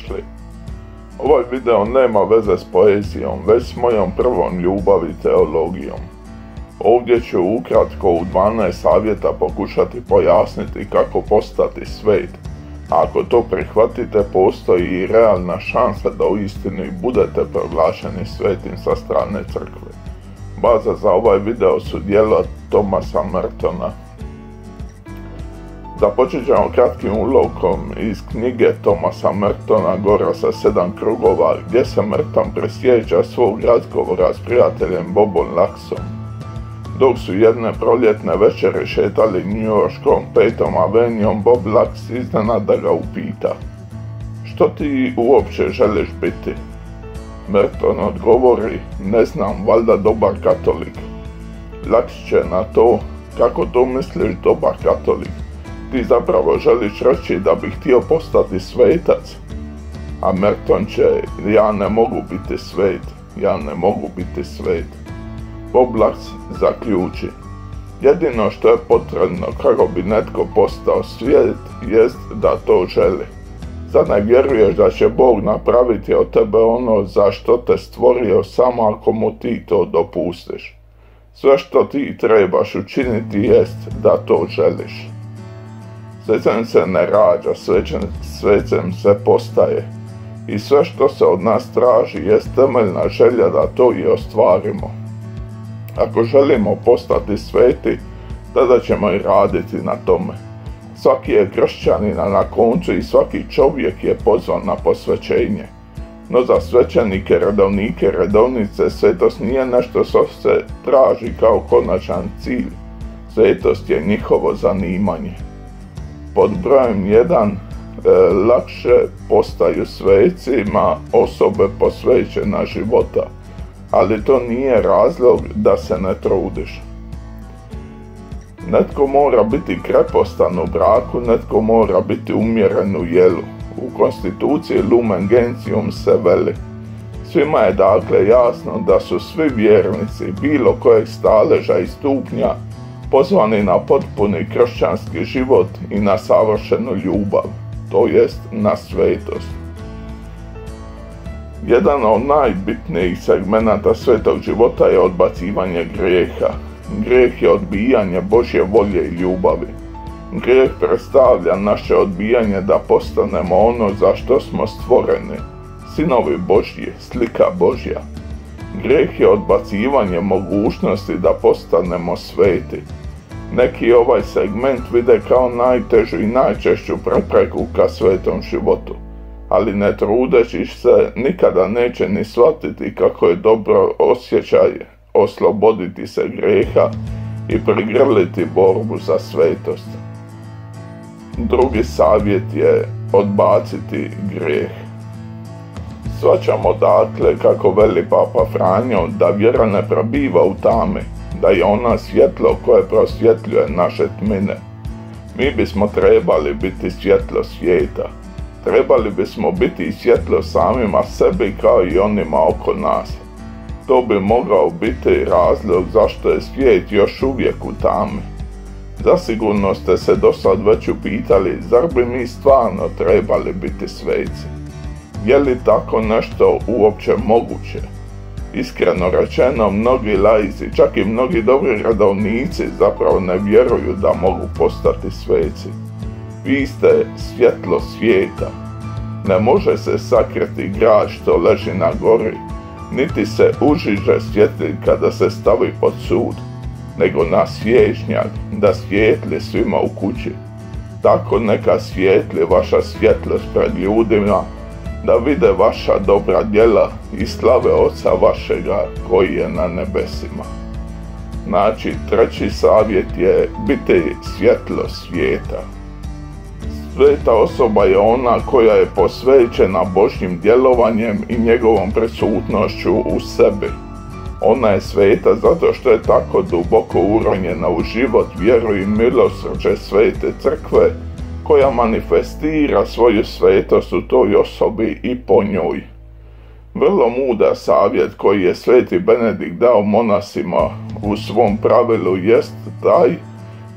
dobrodošli. Ovaj video nema veze s poezijom, već s mojom prvom ljubavi teologijom. Ovdje ću ukratko u 12 savjeta pokušati pojasniti kako postati svet. A ako to prihvatite, postoji i realna šansa da uistinu i budete proglašeni svetim sa strane crkve. Baza za ovaj video su djela Thomasa Mertona. Započet ćemo kratkim ulovkom iz knjige Thomasa Mertona Gora sa 7 krugova, gdje se Merton prisjeća svog razgovora s prijateljem Bobom Laksom. Dok su jedne proljetne večeri šetali njujorškom 5. avenijom, Bob Laks iznenada ga upita: "Što ti uopće želiš biti?" Merton odgovori: "Ne znam, valjda dobar katolik." Laks će na to: "Kako to misliš dobar katolik? Ti zapravo želiš reći da bih htio postati svetac?" A Merton će: "Ja ne mogu biti svet, ja ne mogu biti svet." Bob Laks zaključi: "Jedino što je potrebno kako bi netko postao svet jest da to želi. Zar ne vjeruješ da će Bog napraviti od tebe ono za što te stvorio samo ako mu ti to dopustiš? Sve što ti trebaš učiniti jest da to želiš." Svecem se ne rađa, svecem se postaje. I sve što se od nas traži jest temeljna želja da to i ostvarimo. Ako želimo postati sveti, tada ćemo i raditi na tome. Svaki je kršćanin, a na koncu i svaki čovjek je pozvan na posvećenje. No za svećenike, redovnike, redovnice, svetost nije nešto što se traži kao konačan cilj. Svetost je njihovo zanimanje. Pod brojem 1, lakše postaju svecima osobe posvećena života, ali to nije razlog da se ne trudiš. Netko mora biti krepostan u braku, netko mora biti umjeren u jelu. U konstituciji Lumen Gentium se veli: "Svima je dakle jasno da su svi vjernici bilo kojeg staleža i stupnja pozvani na potpuni kršćanski život i na savršenu ljubav, to jest na svetost." Jedan od najbitnijih segmenata svetog života je odbacivanje grijeha. Grijeh je odbijanje Božje volje i ljubavi. Grijeh predstavlja naše odbijanje da postanemo ono za što smo stvoreni, sinovi Božji, slika Božja. Grijeh je odbacivanje mogućnosti da postanemo sveti. Neki ovaj segment vide kao najtežu i najčešću prepreku ka svetom životu, ali ne trudeći se nikada neće ni shvatiti kako je dobro osjećaj osloboditi se grijeha i prigrliti borbu za svetost. Drugi savjet je odbaciti grijeh. Shvaćamo dakle, kako veli Papa Franjo, da vjera ne prebiva u tami, da je ona svjetlo koje prosvjetljuje naše tmine. Mi bismo trebali biti svjetlo svijeta. Trebali bismo biti i svjetlo samima sebi kao i onima oko nas. To bi mogao biti razlog zašto je svijet još uvijek u tami. Zasigurno ste se dosad već upitali, zar bi mi stvarno trebali biti sveci? Je li tako nešto uopće moguće? Iskreno rečeno, mnogi laici, čak i mnogi dobri redovnici zapravo ne vjeruju da mogu postati sveci. Vi ste svjetlo svijeta. Ne može se sakriti grad što leži na gori, niti se užiže svjetli kada se stavi pod sud, nego na svježnjak, da svijetli svima u kući. Tako neka svijetli vaša svjetlost pred ljudima, da vide vaša dobra djela i slave Oca vašega koji je na nebesima." Znači, treći savjet je biti svjetlo svijeta. Sveta osoba je ona koja je posvećena Božjim djelovanjem i njegovom prisutnošću u sebi. Ona je sveta zato što je tako duboko uronjena u život, vjeru i milosrđe Svete crkve, koja manifestira svoju svetost u toj osobi i po njoj. Vrlo mudar savjet koji je Sveti Benedikt dao monasima u svom pravilu jest taj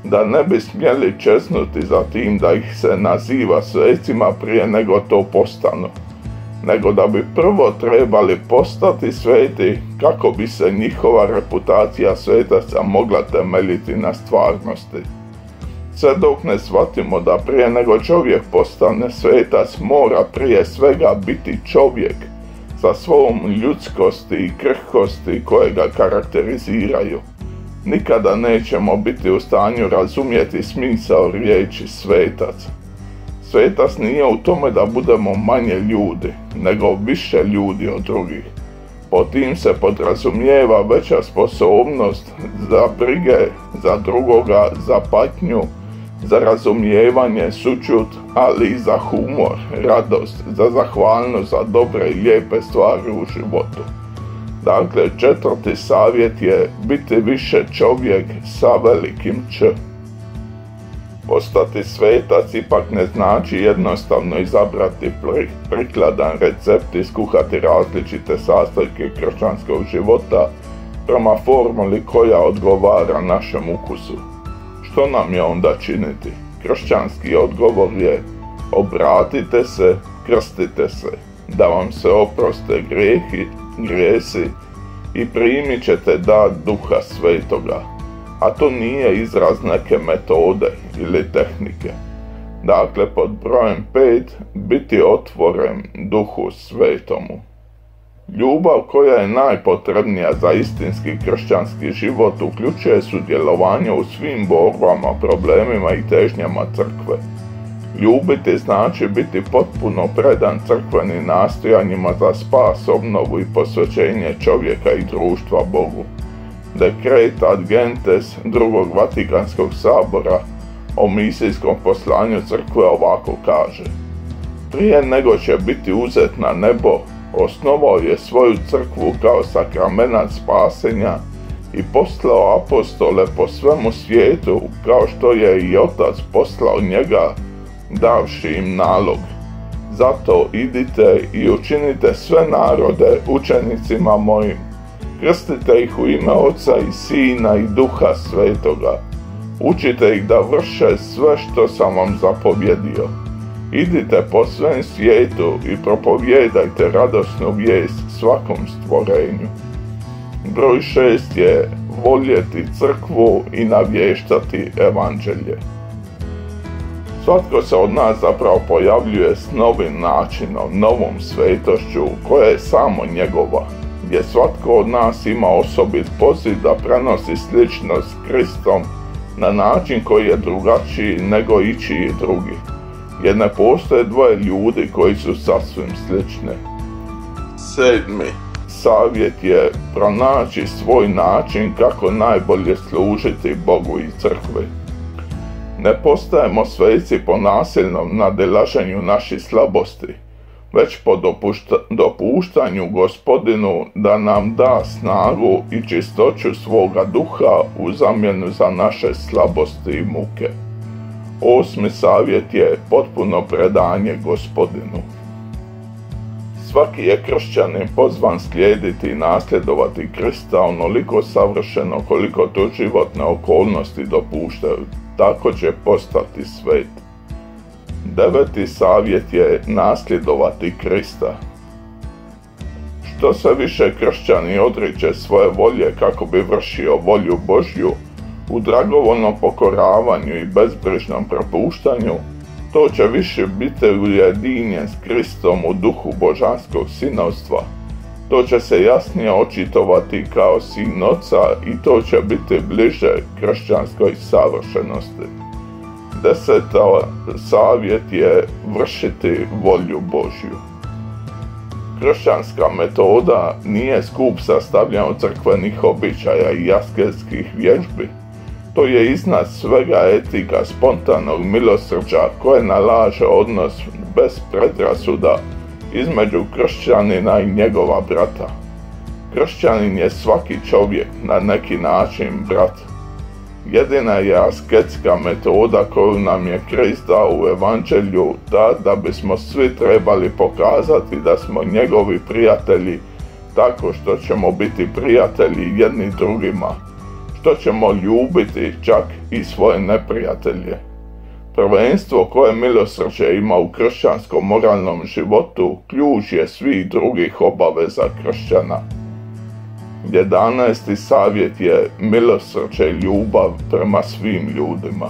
da ne bi smjeli čeznuti za tim da ih se naziva svecima prije nego to postanu. nego da bi prvo trebali postati sveti kako bi se njihova reputacija svetaca mogla temeljiti na stvarnosti. Sve dok ne shvatimo da prije nego čovjek postane svetac mora prije svega biti čovjek sa svom ljudskosti i krhkosti koje ga karakteriziraju, nikada nećemo biti u stanju razumjeti smisao riječi svetac. Svetac nije u tome da budemo manje ljudi, nego više ljudi od drugih. Pod tim se podrazumijeva veća sposobnost za brige za drugoga, za patnju, za razumijevanje, sućut, ali i za humor, radost, za zahvalnost za dobre i lijepe stvari u životu. Dakle, 4. savjet je biti više čovjek sa velikim Č. Postati svetac ipak ne znači jednostavno izabrati prikladan recept i skuhati različite sastojke kršćanskog života prema formuli koja odgovara našem ukusu. Što nam je onda činiti? Kršćanski odgovor je: obratite se, krstite se, da vam se oproste grijesi i primit ćete dar Duha Svetoga. A to nije izraz neke metode ili tehnike. Dakle, pod brojem 5, biti otvoren Duhu Svetomu. Ljubav koja je najpotrebnija za istinski kršćanski život uključuje sudjelovanje u svim borbama, problemima i težnjama crkve. Ljubiti znači biti potpuno predan crkvenim nastojanjima za spas, obnovu i posvećenje čovjeka i društva Bogu. Dekret ad gentes drugog Vatikanskog sabora o misijskom poslanju crkve ovako kaže: prije nego će biti uzet na nebo, osnovao je svoju crkvu kao sakramenat spasenja i poslao apostole po svemu svijetu, kao što je i Otac poslao njega, davši im nalog: zato idite i učinite sve narode učenicima mojim, krstite ih u ime Oca i Sina i Duha Svetoga, učite ih da vrše sve što sam vam zapovjedio. Idite po svem svijetu i propovijedajte radosnu vijest svakom stvorenju. Broj 6 je voljeti crkvu i navještati evanđelje. Svatko se od nas zapravo pojavljuje s novim načinom, novom svetošću koja je samo njegova, gdje svatko od nas ima osobit poziv da prenosi sličnost s Kristom na način koji je drugačiji nego ičiji drugi, jer ne postoje dvoje ljudi koji su sasvim slični. 7. savjet je pronaći svoj način kako najbolje služiti Bogu i crkvi. Ne postajemo sveci po nasilnom nadilaženju naših slabosti, već po dopuštanju Gospodinu da nam da snagu i čistoću svoga duha u zamjenu za naše slabosti i muke. 8. savjet je potpuno predanje Gospodinu. Svaki je kršćanin pozvan slijediti i nasljedovati Krista onoliko savršeno koliko to životne okolnosti dopuštaju, tako će postati svet. 9. savjet je nasljedovati Krista. Što se više kršćanin odriče svoje volje kako bi vršio volju Božju, u dragovoljnom pokoravanju i bezbrižnom propuštanju, to će više biti ujedinjen s Kristom u duhu božanskog sinovstva. To će se jasnije očitovati kao sin Oca i to će biti bliže kršćanskoj savršenosti. 10. savjet je vršiti volju Božju. Kršćanska metoda nije skup sastavljen crkvenih običaja i asketskih vježbi. To je iznad svega etika spontanog milosrđa koje nalaže odnos bez predrasuda između kršćanina i njegova brata. Kršćanin je svaki čovjek na neki način brat. Jedina je asketska metoda koju nam je Krist dao u evanđelju ta da bismo svi trebali pokazati da smo njegovi prijatelji tako što ćemo biti prijatelji jedni drugima, što ćemo ljubiti čak i svoje neprijatelje. Prvenstvo koje milosrđe ima u kršćanskom moralnom životu ključ je svih drugih obaveza kršćana. 11. savjet je milosrđe i ljubav prema svim ljudima.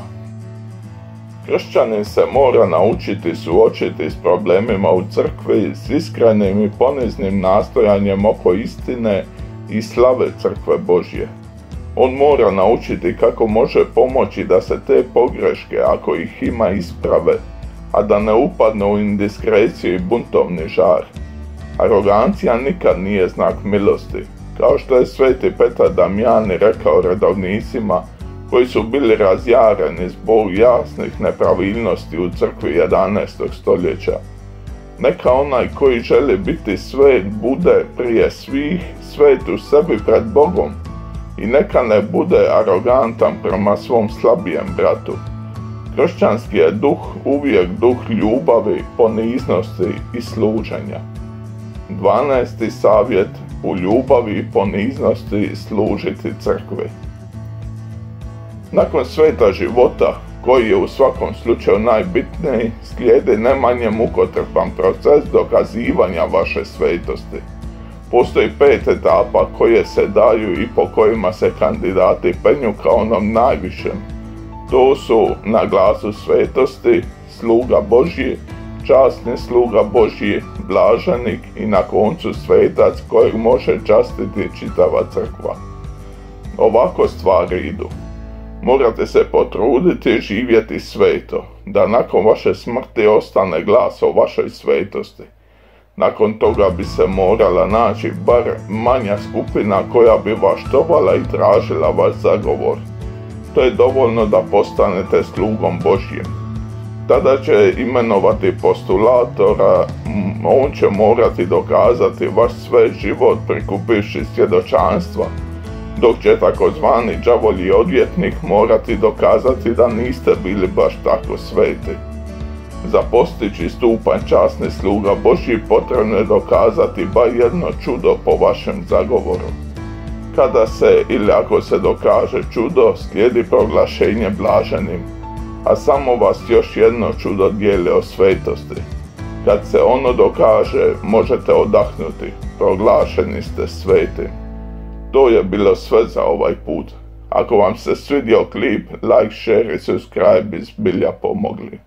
Kršćanin se mora naučiti suočiti s problemima u crkvi s iskrenim i poniznim nastojanjem oko istine i slave crkve Božje. On mora naučiti kako može pomoći da se te pogreške, ako ih ima, isprave, a da ne upadne u indiskreciju i buntovni žar. Arogancija nikad nije znak milosti, kao što je sveti Petar Damjani rekao redovnicima koji su bili razjareni zbog jasnih nepravilnosti u crkvi 11. stoljeća. Neka onaj koji želi biti svet bude prije svih svet u sebi pred Bogom i neka ne bude arogantan prema svom slabijem bratu. Kršćanski je duh uvijek duh ljubavi, poniznosti i služenja. 12. savjet: u ljubavi i poniznosti služiti crkvi. Nakon sveta života, koji je u svakom slučaju najbitniji, slijedi ne manje mukotrpan proces dokazivanja vaše svetosti. Postoji 5 etapa koje se daju i po kojima se kandidati penju ka onom najvišem. To su na glasu svetosti, sluga Božji, časni sluga Božji, blaženik i na koncu svetac kojeg može častiti čitava crkva. Ovako stvari idu. Morate se potruditi i živjeti sveto, da nakon vaše smrti ostane glas o vašoj svetosti. Nakon toga bi se morala naći bar manja skupina koja bi vas štovala i tražila vaš zagovor. To je dovoljno da postanete slugom Božjim. Tada će imenovati postulatora, on će morati dokazati vaš sve život prikupivši svjedočanstva, dok će takozvani đavolji odvjetnik morati dokazati da niste bili baš tako sveti. Za postići stupanj časni sluga Božji potrebno je dokazati bar jedno čudo po vašem zagovoru. Kada se ili ako se dokaže čudo, slijedi proglašenje blaženim, a samo vas još jedno čudo dijeli o svetosti. Kad se ono dokaže, možete odahnuti, proglašeni ste svetim. To je bilo sve za ovaj put. Ako vam se svidio klip, like, share i subscribe bi zbilja pomogli.